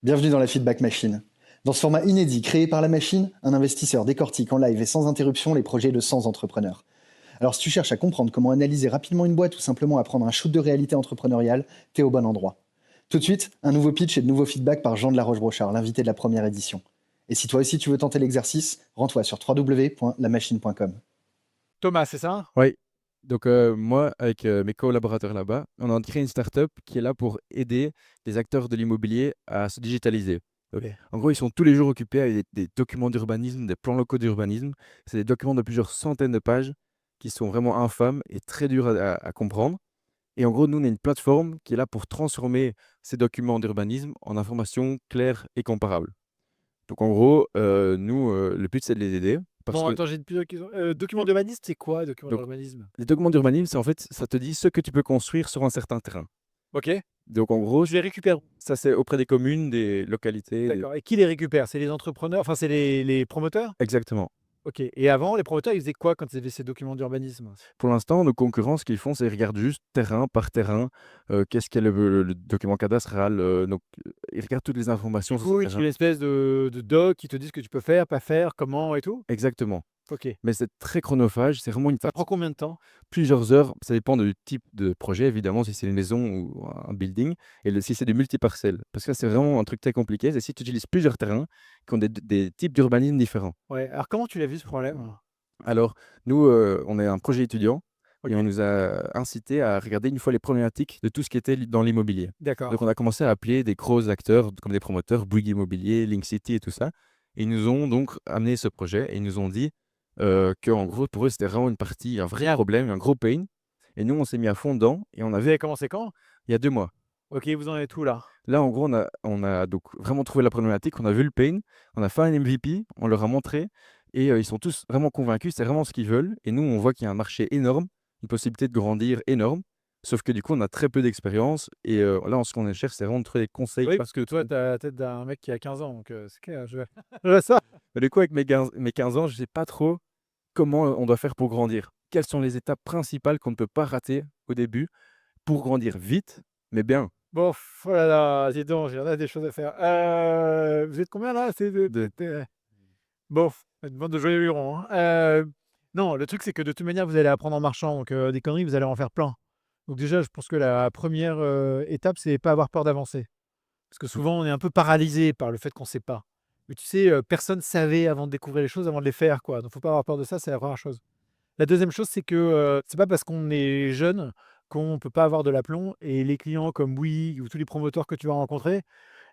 Bienvenue dans la Feedback Machine. Dans ce format inédit créé par la machine, un investisseur décortique en live et sans interruption les projets de 100 entrepreneurs. Alors si tu cherches à comprendre comment analyser rapidement une boîte ou simplement à prendre un shoot de réalité entrepreneuriale, t'es au bon endroit. Tout de suite, un nouveau pitch et de nouveaux feedbacks par Jean de la Roche-Brochard, l'invité de la première édition. Et si toi aussi tu veux tenter l'exercice, rends-toi sur www.lamachine.com. Thomas, c'est ça? Oui. Donc, moi, avec mes collaborateurs là-bas, on a créé une startup qui est là pour aider les acteurs de l'immobilier à se digitaliser. Ok. En gros, ils sont tous les jours occupés avec des documents d'urbanisme, des plans locaux d'urbanisme. C'est des documents de plusieurs centaines de pages qui sont vraiment infâmes et très durs à comprendre. Et en gros, nous, on est une plateforme qui est là pour transformer ces documents d'urbanisme en informations claires et comparables. Donc, en gros, nous, le but, c'est de les aider. Parce Bon, que attends, j'ai une petite question. Document d'urbanisme, c'est quoi, document donc, d'urbanisme? les documents d'urbanisme, c'est en fait, ça te dit ce que tu peux construire sur un certain terrain. Ok. Donc, en gros, Je les récupère. ça, c'est auprès des communes, des localités. D'accord. Et qui les récupère? C'est les entrepreneurs? Enfin, c'est les promoteurs? Exactement. Ok. Et avant, les promoteurs, ils faisaient quoi quand ils avaient ces documents d'urbanisme? Pour l'instant, nos concurrents, ce qu'ils font, c'est ils regardent juste terrain par terrain, qu'est-ce qu'est le document cadastral. Donc, ils regardent toutes les informations Du sur ce coup, ils terrain. suivent une espèce de doc qui te dit ce que tu peux faire, pas faire, comment et tout? Exactement. Ok. Mais c'est très chronophage. C'est vraiment Ça prend combien de temps? plusieurs heures. Ça dépend du type de projet, évidemment, si c'est une maison ou un building, et si c'est du multiparcelle. Parce que là, c'est vraiment un truc très compliqué. C'est si tu utilises plusieurs terrains qui ont des types d'urbanisme différents. Ouais. Alors, comment tu l'as vu ce problème? Alors, nous, on est un projet étudiant Ok. et on nous a incité à regarder une fois les problématiques de tout ce qui était dans l'immobilier. Donc, on D'accord. a commencé à appeler des gros acteurs comme des promoteurs, Bouygues Immobilier, Link City et tout ça. Et ils nous ont donc amené ce projet et ils nous ont dit qu'en gros, pour eux, c'était vraiment un vrai problème, un gros pain. Et nous, on s'est mis à fond dedans et on Vous avait, avez commencé quand? il y a 2 mois. Ok, vous en êtes où là? Là, en gros, on a donc vraiment trouvé la problématique, on a vu le pain, on a fait un MVP, on leur a montré et ils sont tous vraiment convaincus, c'est vraiment ce qu'ils veulent et nous, on voit qu'il y a un marché énorme, une possibilité de grandir énorme. Sauf que du coup, on a très peu d'expérience et là, ce qu'on cherche, c'est vraiment de trouver des conseils. Oui, parce que toi, tu as la tête d'un mec qui a 15 ans, donc c'est clair, je vois ça. Mais du coup, avec mes 15 ans, je sais pas trop comment on doit faire pour grandir. Quelles sont les étapes principales qu'on ne peut pas rater au début pour grandir vite, mais bien? Bon, oh là là, dis donc, il y en a des choses à faire. Vous êtes combien là? Bon, une bande de joyeux lurons, hein. Non, le truc, c'est que de toute manière, vous allez apprendre en marchant, donc des conneries, vous allez en faire plein. Donc déjà, je pense que la première étape, c'est pas avoir peur d'avancer. Parce que souvent, on est un peu paralysé par le fait qu'on ne sait pas. Mais tu sais, personne savait avant de découvrir les choses, avant de les faire, quoi. Donc faut pas avoir peur de ça, c'est la première chose. La deuxième chose, c'est que, c'est pas parce qu'on est jeune qu'on peut pas avoir de l'aplomb et les clients comme Bouygues ou tous les promoteurs que tu vas rencontrer,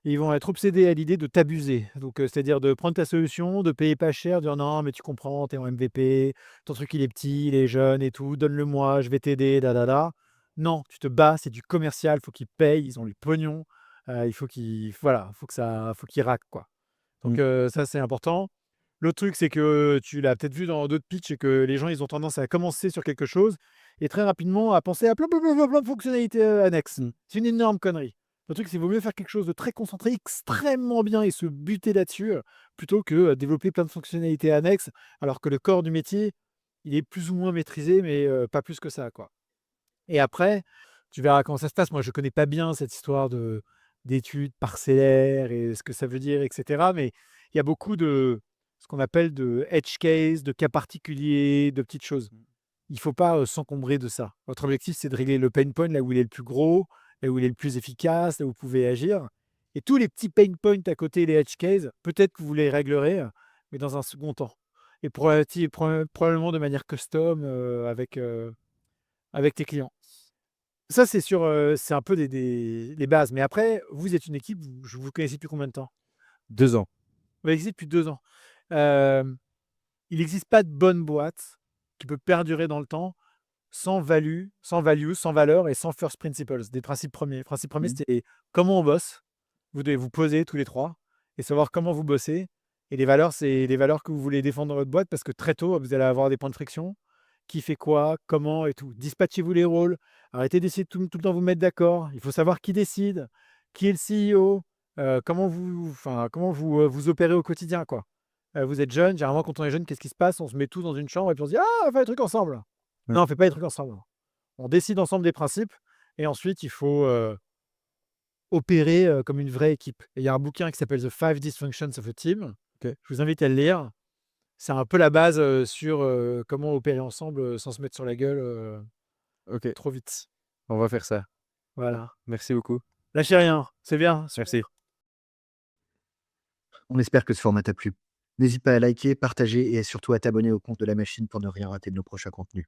ils vont être obsédés à l'idée de t'abuser. Donc, c'est-à-dire de prendre ta solution, de payer pas cher, de dire: «Non, mais tu comprends, tu es en MVP, ton truc il est petit, il est jeune et tout, donne-le-moi, je vais t'aider, da da da». Non, tu te bats, c'est du commercial, faut qu'ils payent, ils ont du pognon, il faut qu'ils voilà, faut qu'ils raquent, quoi. Donc, Mmh. ça, c'est important. L'autre truc, c'est que tu l'as peut-être vu dans d'autres pitchs, c'est que les gens, ils ont tendance à commencer sur quelque chose et très rapidement à penser à plein, plein, plein, plein, plein de fonctionnalités, annexes. Mmh. C'est une énorme connerie. Le truc, c'est qu'il vaut mieux faire quelque chose de très concentré, extrêmement bien et se buter là-dessus, plutôt que, développer plein de fonctionnalités annexes, alors que le corps du métier, il est plus ou moins maîtrisé, mais, pas plus que ça, quoi. Et après, tu verras comment ça se passe. Moi, je connais pas bien cette histoire d'études parcellaires et ce que ça veut dire, et cetera, mais il y a beaucoup de ce qu'on appelle de edge case, de cas particuliers, de petites choses. Il faut pas, s'encombrer de ça. Votre objectif, c'est de régler le pain point là où il est le plus gros, là où il est le plus efficace, là où vous pouvez agir et tous les petits pain points à côté, les edge cases, peut-être que vous les réglerez, mais dans un second temps et probablement de manière custom, avec tes clients. Ça, c'est sur, c'est un peu les bases. Mais après, vous êtes une équipe, vous connaissez depuis combien de temps? 2 ans. Vous existez depuis 2 ans. Hem, il n'existe pas de bonne boîte qui peut perdurer dans le temps sans valeur et sans first principles, des principes premiers. Principe premier, Mmh. c'est comment on bosse. Vous devez vous poser tous les 3 et savoir comment vous bossez et les valeurs, c'est les valeurs que vous voulez défendre dans votre boîte parce que très tôt, vous allez avoir des points de friction. Qui fait quoi, comment et tout. Dispatchez-vous les rôles. Arrêtez d'essayer de tout le temps vous mettre d'accord. Il faut savoir qui décide, qui est le CEO, comment vous opérez au quotidien, quoi. Vous êtes jeune, généralement quand on est jeune, qu'est-ce qui se passe? On se met tous dans une chambre et puis on se dit: «Ah, on va faire des trucs ensemble». Ouais. Non, on fait pas des trucs ensemble. On décide ensemble des principes et ensuite il faut, opérer comme une vraie équipe. Et il y a un bouquin qui s'appelle The Five Dysfunctions of a Team. Ok. Je vous invite à le lire. C'est un peu la base sur comment opérer ensemble sans se mettre sur la gueule Ok, trop vite. on va faire ça. Voilà. Merci beaucoup. Lâchez rien, c'est bien. Merci. On espère que ce format t'a plu. N'hésite pas à liker, partager et surtout à t'abonner au compte de la machine pour ne rien rater de nos prochains contenus.